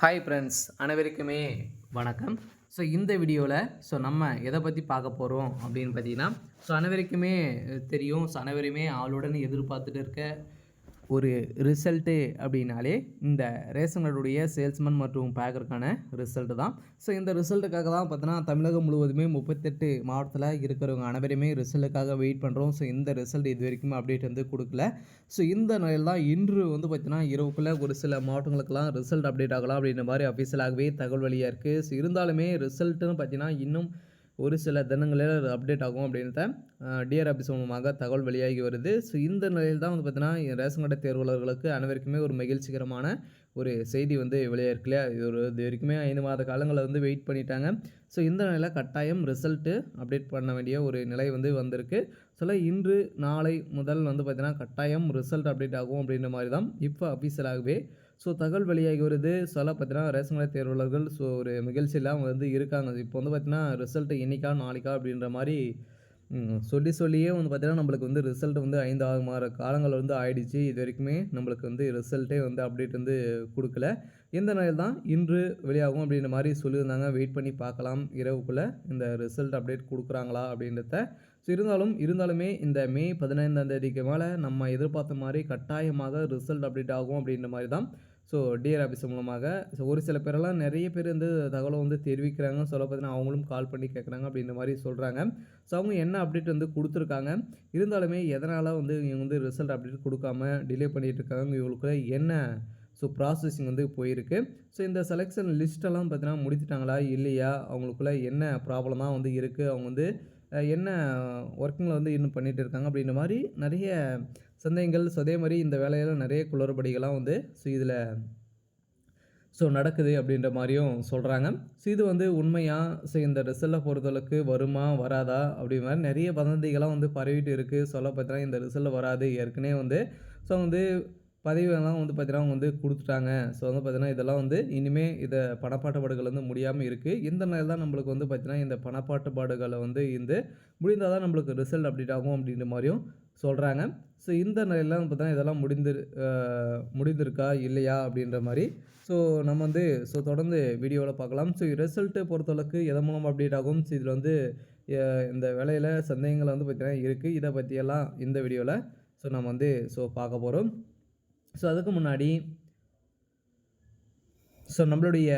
Hi friends அனைவருக்குமே வணக்கம். இந்த வீடியோவில் நம்ம எதை பற்றி பார்க்க போகிறோம் அப்படின்னு பார்த்தீங்கன்னா, அனைவருக்குமே தெரியும். அனைவருமே ஆவலுடன் எதிர்பார்த்துட்டு இருக்க ஒரு ரிசல்ட்டு அப்படின்னாலே இந்த ரேஷன் கார்டுடைய சேல்ஸ்மேன் மற்றும் பேக்கருக்கான ரிசல்ட்டு தான். இந்த ரிசல்ட்டுக்காக தான் பார்த்தீங்கன்னா தமிழகம் முழுவதுமே 38 மாவட்டத்தில் இருக்கிறவங்க அனைவருமே ரிசல்ட்டுக்காக வெயிட் பண்ணுறோம். இந்த ரிசல்ட் இது வரைக்கும் அப்டேட் வந்து கொடுக்கல. இந்த நிலையில் தான் இன்று வந்து பார்த்தீங்கன்னா இரவுக்குள்ளே ஒரு சில மாவட்டங்களுக்கெல்லாம் ரிசல்ட் அப்டேட் ஆகலாம் அப்படின்ற மாதிரி அஃபீஷியலாகவே தகவல் வெளியாக இருக்குது. இருந்தாலுமே ரிசல்ட்டுன்னு பார்த்தீங்கன்னா இன்னும் ஒரு சில தினங்களில் அப்டேட் ஆகும் அப்படின்றத டிஆர் ஆஃபீஸ் மூலமாக தகவல் வெளியாகி வருது. இந்த நிலையில் தான் வந்து பார்த்தீங்கன்னா ரேஷன் கடை தேர்வாளர்களுக்கு அனைவருக்குமே ஒரு மகிழ்ச்சிகரமான ஒரு செய்தி வந்து வெளியாயிருக்கு இல்லையா. இது வரைக்குமே 5 மாத காலங்களில் வந்து வெயிட் பண்ணிட்டாங்க. இந்த நிலையில் கட்டாயம் ரிசல்ட்டு அப்டேட் பண்ண வேண்டிய ஒரு நிலை வந்து வந்திருக்கு. இன்று நாளை முதல் வந்து பார்த்தீங்கன்னா கட்டாயம் ரிசல்ட் அப்டேட் ஆகும் அப்படின்ற மாதிரி தான் இப்போ அஃபீஷியலாகவே தகவல் வெளியாகி வருது. பார்த்தீங்கன்னா ரேஷன் கடை தேர்வாளர்கள் ஒரு நிகழ்ச்சியெல்லாம் வந்து இருக்காங்க. இப்போ வந்து பார்த்தீங்கன்னா ரிசல்ட்டு இன்னைக்கா நாளைக்கா அப்படின்ற மாதிரி சொல்லியே வந்து பார்த்தீங்கன்னா நம்மளுக்கு வந்து ரிசல்ட் வந்து 5, 6 மாத காலங்கள் வந்து ஆயிடுச்சு. இது வரைக்குமே நம்மளுக்கு வந்து ரிசல்ட்டே வந்து அப்டேட் வந்து கொடுக்கல. இந்த நிலையில் தான் இன்று வெளியாகும் அப்படின்ற மாதிரி சொல்லியிருந்தாங்க. வெயிட் பண்ணி பார்க்கலாம் இரவுக்குள்ளே இந்த ரிசல்ட் அப்டேட் கொடுக்குறாங்களா அப்படின்றத. இருந்தாலுமே இந்த மே 15ஆம் தேதிக்கு மேலே நம்ம எதிர்பார்த்த மாதிரி கட்டாயமாக ரிசல்ட் அப்டேட் ஆகும் அப்படின்ற மாதிரி தான் டிஆர் ஆஃபீஸ் மூலமாக ஒரு சில பேரெல்லாம் நிறைய பேர் வந்து தகவலை வந்து தெரிவிக்கிறாங்க. பார்த்தீங்கன்னா அவங்களும் கால் பண்ணி கேட்குறாங்க அப்படின்ற மாதிரி சொல்கிறாங்க. அவங்க என்ன அப்டேட் வந்து கொடுத்துருக்காங்க, இருந்தாலுமே எதனால் வந்து இவங்க வந்து ரிசல்ட் அப்டேட் கொடுக்காம டிலே பண்ணிகிட்டு இருக்காங்க, இவங்களுக்குள்ள என்ன ப்ராசஸிங் வந்து போயிருக்கு. இந்த செலெக்ஷன் லிஸ்ட்டெல்லாம் பார்த்தீங்கன்னா முடித்துட்டாங்களா இல்லையா, அவங்களுக்குள்ள என்ன ப்ராப்ளமாக வந்து இருக்குது, அவங்க வந்து என்ன ஒர்க்கிங்கில் வந்து இன்னும் பண்ணிகிட்டு இருக்காங்க அப்படின்ற மாதிரி நிறைய சந்தேகங்கள். அதே மாதிரி இந்த வேலையில் நிறைய குளறுபடிகள்லாம் வந்து இதில் நடக்குது அப்படின்ற மாதிரியும் சொல்கிறாங்க. இது வந்து உண்மையா, இந்த ரிசல்ட்டை பொறுத்தளவுக்கு வருமா வராதா அப்படி மாதிரி நிறைய வதந்திகள்லாம் வந்து பரவிட்டு இருக்குது. பார்த்தீங்கன்னா இந்த ரிசல்ட் வராது, ஏற்கனவே வந்து வந்து பதவியெல்லாம் வந்து பார்த்தீங்கன்னா அவங்க வந்து கொடுத்துட்டாங்க. வந்து பார்த்தீங்கன்னா இதெல்லாம் வந்து இனிமேல் இதை பணப்பாட்டுப்பாடுகள் வந்து முடியாமல் இருக்குது. இந்த நிலையில் தான் நம்மளுக்கு வந்து பார்த்தீங்கன்னா இந்த பணப்பாட்டுப்பாடுகளை வந்து முடிந்தால் தான் நம்மளுக்கு ரிசல்ட் அப்டேட் ஆகும் அப்படின்ற மாதிரியும் சொல்கிறாங்க. இந்த நிலையில் வந்து பார்த்தீங்கன்னா இதெல்லாம் முடிந்திருக்கா இல்லையா அப்படின்ற மாதிரி நம்ம வந்து தொடர்ந்து வீடியோவில் பார்க்கலாம். ரிசல்ட்டை பொறுத்தளவுக்கு எதன் மூலம் அப்டேட் ஆகும், இதில் வந்து இந்த வேலையில் சந்தேகங்கள் வந்து பார்த்தீங்கன்னா இருக்குது. இதை பற்றியெல்லாம் இந்த வீடியோவில் நம்ம வந்து பார்க்க போகிறோம். அதுக்கு முன்னாடி நம்மளுடைய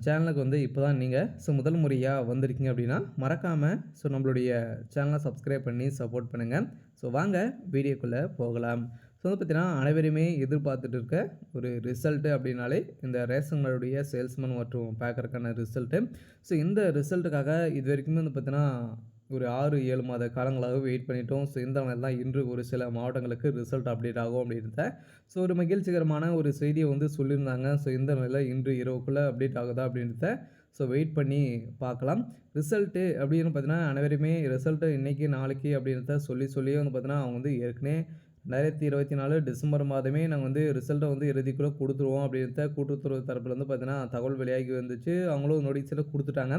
சேனலுக்கு வந்து இப்போ தான் நீங்கள் முதல் முறையாக வந்திருக்கீங்க அப்படின்னா மறக்காமல் நம்மளுடைய சேனலை சப்ஸ்கிரைப் பண்ணி சப்போர்ட் பண்ணுங்கள். வாங்க வீடியோக்குள்ளே போகலாம். வந்து பார்த்தீங்கன்னா அனைவருமே எதிர்பார்த்துட்டு இருக்க ஒரு ரிசல்ட்டு அப்படின்னாலே இந்த ரேஷன் கார்டுடைய சேல்ஸ்மேன் மற்றும் பேக்கருக்கான ரிசல்ட்டு. இந்த ரிசல்ட்டுக்காக இது வரைக்குமே வந்து பார்த்தீங்கன்னா ஒரு 6, 7 மாத காலங்களாக வெயிட் பண்ணிட்டோம். இந்த மாதிரி தான் இன்று ஒரு சில மாவட்டங்களுக்கு ரிசல்ட் அப்டேட் ஆகும் அப்படின்றத ஒரு மகிழ்ச்சிகரமான ஒரு செய்தியை வந்து சொல்லியிருந்தாங்க. இந்த நிலையில் இன்று இரவுக்குள்ளே அப்டேட் ஆகுதா அப்படின்றத வெயிட் பண்ணி பார்க்கலாம். ரிசல்ட்டு அப்படின்னு பார்த்தீங்கன்னா அனைவருமே ரிசல்ட்டு இன்றைக்கி நாளைக்கு அப்படின்றத சொல்லியே வந்து பார்த்தீங்கன்னா அவங்க வந்து ஏற்கனவே 2024 டிசம்பர் மாதமே நாங்கள் வந்து ரிசல்ட்டை வந்து இறுதிக்குள்ளே கொடுத்துருவோம் அப்படின்றத கூட்டுறவு தரப்பில் வந்து பார்த்தீங்கன்னா தகவல் வெளியாகி வந்துச்சு. அவங்களும் நோட்டீஸில் கொடுத்துட்டாங்க.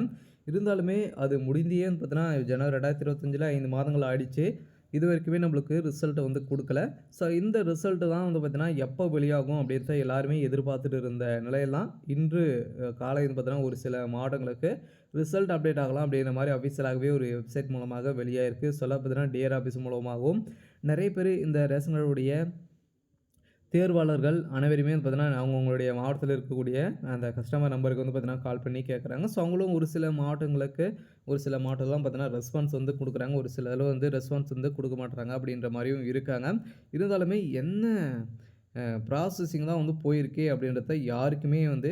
இருந்தாலுமே அது முடிந்தியே பார்த்தீங்கன்னா ஜனவரி 2025 5 மாதங்கள் ஆயிடுச்சு. இது வரைக்குமே நம்மளுக்கு ரிசல்ட்டை வந்து கொடுக்கல. இந்த ரிசல்ட்டு தான் வந்து பார்த்தீங்கன்னா எப்போ வெளியாகும் அப்படின்றத எல்லாருமே எதிர்பார்த்துட்டு இருந்த நிலையெல்லாம் இன்று காலை வந்து பார்த்தீங்கன்னா ஒரு சில மாவட்டங்களுக்கு ரிசல்ட் அப்டேட் ஆகலாம் அப்படின்ற மாதிரி அஃபீஷியலாகவே ஒரு வெப்சைட் மூலமாக வெளியாகிருக்கு. பார்த்தீங்கன்னா டிஆர் ஆஃபீஸ் மூலமாகவும் நிறைய பேர் இந்த ரேஷன் கார்டுடைய தேர்வாளர்கள் அனைவருமே வந்து பார்த்தீங்கன்னா அவங்களுடைய மாவட்டத்தில் இருக்கக்கூடிய அந்த கஸ்டமர் நம்பருக்கு வந்து பார்த்தீங்கன்னா கால் பண்ணி கேட்குறாங்க. அவங்களும் ஒரு சில மாவட்டங்களுக்கு ஒரு சில மாவட்டம்லாம் பார்த்தீங்கன்னா ரெஸ்பான்ஸ் வந்து கொடுக்குறாங்க. ஒரு சில அளவு வந்து ரெஸ்பான்ஸ் வந்து கொடுக்க மாட்டுறாங்க அப்படின்ற மாதிரியும் இருக்காங்க. இருந்தாலுமே என்ன ப்ராசஸிங் தான் வந்து போயிருக்கே அப்படின்றத யாருக்குமே வந்து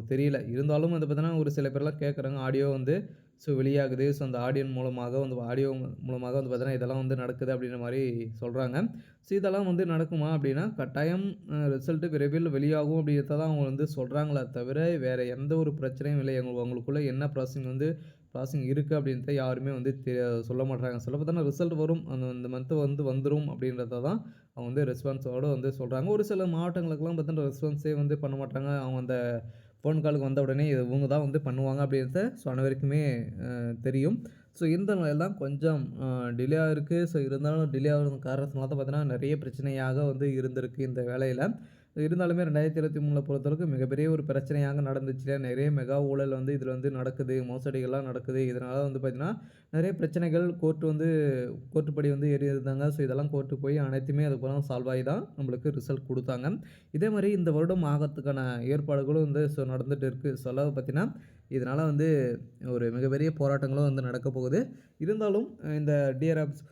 தெரியல. இருந்தாலும் வந்து பார்த்தீங்கன்னா ஒரு சில பேர்லாம் கேட்குறாங்க. ஆடியோ வந்து வெளியாகுது. அந்த ஆடியோ மூலமாக வந்து பார்த்தீங்கன்னா இதெல்லாம் வந்து நடக்குது அப்படின்ற மாதிரி சொல்கிறாங்க. இதெல்லாம் வந்து நடக்குமா அப்படின்னா கட்டாயம் ரிசல்ட்டு விரைவில் வெளியாகும் அப்படின்றத தான் அவங்க வந்து சொல்கிறாங்களே தவிர வேறு எந்த ஒரு பிரச்சனையும் இல்லை. அவங்களுக்குள்ள என்ன ப்ராசஸிங் இருக்குது அப்படின்றத யாருமே வந்து சொல்ல மாட்றாங்க. பார்த்தோன்னா ரிசல்ட் வரும் அந்த மந்த்து வந்து வந்துடும் அப்படின்றத தான் அவங்க வந்து ரெஸ்பான்ஸோடு வந்து சொல்கிறாங்க. ஒரு சில மாவட்டங்களுக்கெல்லாம் பார்த்தீங்கன்னா ரெஸ்பான்ஸே வந்து பண்ண மாட்டாங்க. அவங்க அந்த ஃபோன் காலுக்கு வந்த உடனே இவங்க தான் வந்து பண்ணுவாங்க அப்படின்றத அனைவருக்குமே தெரியும். இந்த நிலையெல்லாம் கொஞ்சம் டிலே ஆகிருக்கு. இருந்தாலும் டிலே ஆகிறது காரணத்தினால தான் பார்த்தீங்கன்னா நிறைய பிரச்சனையாக வந்து இருந்திருக்கு இந்த வேலையில். இருந்தாலுமே 2023 பொறுத்தளவுக்கு மிகப்பெரிய ஒரு பிரச்சனையாக நடந்துச்சு. நிறைய மெகா ஊழல் வந்து இதில வந்து நடக்குது. மோசடிகள்லாம் நடக்குது. இதனால வந்து பார்த்தீங்கன்னா, நிறைய பிரச்சனைகள் கோர்ட்டு படி வந்து ஏறியிருந்தாங்க. ஸோ இதெல்லாம் கோர்ட்டுக்கு போய் அனைத்துமே அதுக்கப்புறம் சால்வ் ஆகி தான் நம்மளுக்கு ரிசல்ட் குடுத்தாங்க. இதே மாரி இந்த வருடம் ஆகறதுக்கான ஏற்பாடுகளும் வந்து நடந்துட்டு இருக்கு. சொல்ல பார்த்தீங்கன்னா, இதனால வந்து ஒரு மிகப்பெரிய போராட்டங்களும் வந்து நடக்கப் போகுது. இருந்தாலும் இந்த டிஆர் ஆப்ஸ்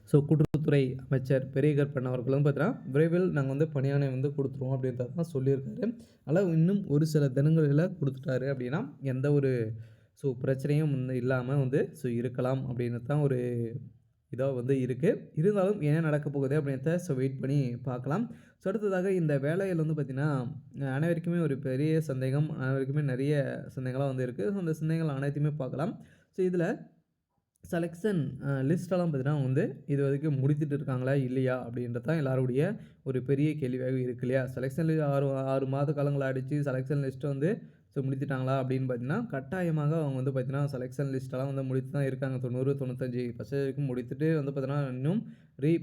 கூட்டுறவுத்துறை அமைச்சர் பெரியகருப்பன் அவர்களும் பார்த்தீங்கன்னா, விரைவில் நாங்க வந்து பணியாணை வந்து குடுத்துருவோம் அப்படின்றத தான் சொல்லியிருக்காரு. அதனால இன்னும் ஒரு சில தினங்கள்ல குடுத்துட்டாரு அப்படின்னா, எந்த ஒரு பிரச்சனையும் வந்து இல்லாம வந்து இருக்கலாம் அப்படின்னு தான் ஒரு இதா வந்து இருக்கு. இருந்தாலும் என்ன நடக்கப் போகுது அப்படின்றத வெயிட் பண்ணி பார்க்கலாம். அடுத்ததாக இந்த வேலையில வந்து பார்த்தீங்கன்னா, அனைவருக்குமே ஒரு பெரிய சந்தேகம், அனைவருக்குமே நிறைய சந்தேகம்லாம் வந்து இருக்கு. அந்த சந்தேகங்கள் அனைத்தையுமே பார்க்கலாம். இதில செலக்ஷன் லிஸ்ட்டெல்லாம் பார்த்தீங்கன்னா வந்து இதுவரைக்கும் முடித்துட்டு இருக்காங்களா? இல்லையா? அப்படின்றது தான் எல்லாருடைய ஒரு பெரிய கேள்வியாவே இருக்கு இல்லையா? செலக்ஷன் 6 மாத காலங்கள் ஆயிடுச்சு. செலக்ஷன் லிஸ்ட் வந்து முடித்துட்டாங்களா? அப்படின்னு பார்த்தீங்கன்னா, கட்டாயமாக அவங்க வந்து பார்த்தீங்கன்னா, செலக்ஷன் லிஸ்ட்டெல்லாம் வந்து முடித்து தான் இருக்காங்க. 90, 95% வரைக்கும் முடித்துட்டு வந்து பார்த்தீங்கன்னா, இன்னும்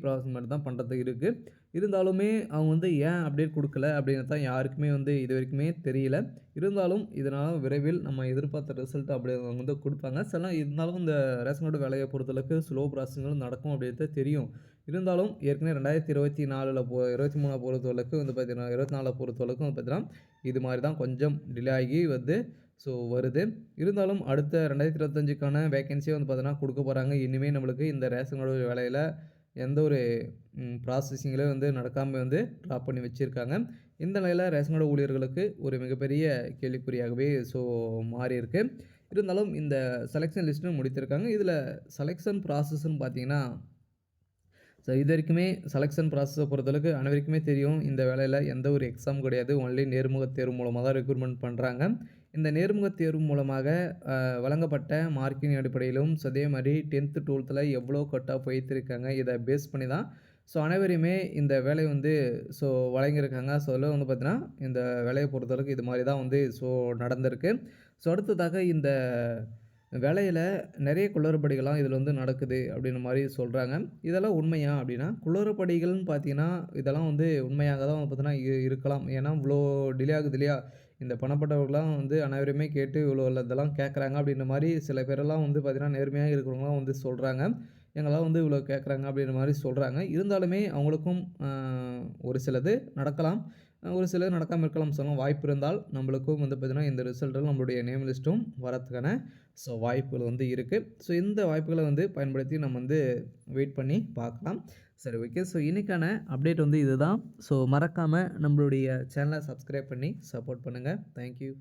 ப்ராசஸ் மட்டும் தான் பண்ணுறதுக்கு இருக்கு. இருந்தாலுமே அவங்க வந்து ஏன் அப்டேட் குடுக்கல அப்படின்றது தான் யாருக்குமே வந்து இதுவரைக்குமே தெரியல. இருந்தாலும் இதனால விரைவில் நம்ம எதிர்பார்த்த ரிசல்ட் அப்படி அவங்க வந்து குடுப்பாங்க. இருந்தாலும் இந்த ரேஷன் கார்டு வேலைய பொறுத்தளவுக்கு ஸ்லோ ப்ராசஸிங்களும் நடக்கும் அப்படின்றது தெரியும். இருந்தாலும் ஏற்கனவே 2024ல 23 பொறுத்தளவுக்கு வந்து பார்த்தீங்கன்னா, 24 பொறுத்தளவுக்கு வந்து பார்த்தீங்கன்னா, இது மாரி தான் கொஞ்சம் டிலே ஆகி வந்து வருது. இருந்தாலும் அடுத்த 2025க்கான வேக்கன்ஸியே வந்து பார்த்தீங்கன்னா குடுக்க போறாங்க. இனிமே நம்மளுக்கு இந்த ரேஷன் கார்டு வேலையில எந்த ஒரு ப்ராசஸிங்கிலும் வந்து நடக்காம வந்து ட்ராப் பண்ணி வச்சிருக்காங்க. இந்த நிலையில ரேஷன் கார்டு ஊழியர்களுக்கு ஒரு மிகப்பெரிய கேள்விக்குறியாகவே மாறியிருக்கு. இருந்தாலும் இந்த செலக்ஷன் லிஸ்ட்டும் முடித்திருக்காங்க. இதில செலக்ஷன் ப்ராசஸ்ன்னு பார்த்தீங்கன்னா, இதுவரைக்குமே செலக்ஷன் ப்ராசஸ பொறுத்தளவுக்கு அனைவருக்குமே தெரியும். இந்த வேலையில எந்த ஒரு எக்ஸாம் கிடையாது. ஒன்லி நேர்முகத் தேர்வு மூலமா தான் ரெக்ரூட்மெண்ட் பண்றாங்க. இந்த நேர்முகத் தேர்வு மூலமாக வழங்கப்பட்ட மார்க்கின் அடிப்படையிலும், அதே மாரி 10த், 12ல எவ்வளோ கட் ஆஃப் வைத்திருக்காங்க. இத பேஸ் பண்ணி தான் அனைவரையுமே இந்த வேலை வந்து வழங்கியிருக்காங்க. அதில வந்து பார்த்தீங்கன்னா, இந்த வேலைய பொறுத்தளவுக்கு இது மாரி தான் வந்து நடந்திருக்கு. அடுத்ததாக இந்த வேலையில நெறைய குளறுபடிகள்லாம் இதில வந்து நடக்குது அப்படின்ற மாரி சொல்றாங்க. இதெல்லாம் உண்மையா அப்படின்னா, குளறுபடிகள்னு பார்த்தீங்கன்னா, இதெல்லாம் வந்து உண்மையாக தான் பார்த்தீங்கன்னா இருக்கலாம். ஏன்னா இவ்வளோ டிலே ஆகுது இல்லையா? இந்த பணப்பட்டவர்கள்லாம் வந்து அனைவருமே கேட்டு இவ்வளோ இதெல்லாம் கேட்குறாங்க அப்படின்ற மாரி சில பேரெல்லாம் வந்து பார்த்தீங்கன்னா, நேர்மையா இருக்கிறவங்கலாம் வந்து சொல்றாங்க. எங்களாம் வந்து இவ்வளோ கேட்குறாங்க அப்படின்ற மாரி சொல்றாங்க. இருந்தாலுமே அவங்களுக்கும் ஒரு சிலது நடக்கலாம். ஒரு சிலது நடக்காம இருக்கலாம். வாய்ப்பு இருந்தால் நம்மளுக்கும் வந்து பார்த்தீங்கன்னா, இந்த ரிசல்ட்ல நம்மளுடைய நேம் லிஸ்ட்டும் வரதுக்கான வாய்ப்புகள் வந்து இருக்கு. இந்த வாய்ப்புகள வந்து பயன்படுத்தி நம்ம வந்து வெயிட் பண்ணி பார்க்கலாம். சரி, ஓகே. இன்னைக்கான அப்டேட் வந்து இதுதான். மறக்காம நம்மளுடைய சேனல சப்ஸ்கிரைப் பண்ணி சப்போர்ட் பண்ணுங்க. Thank you.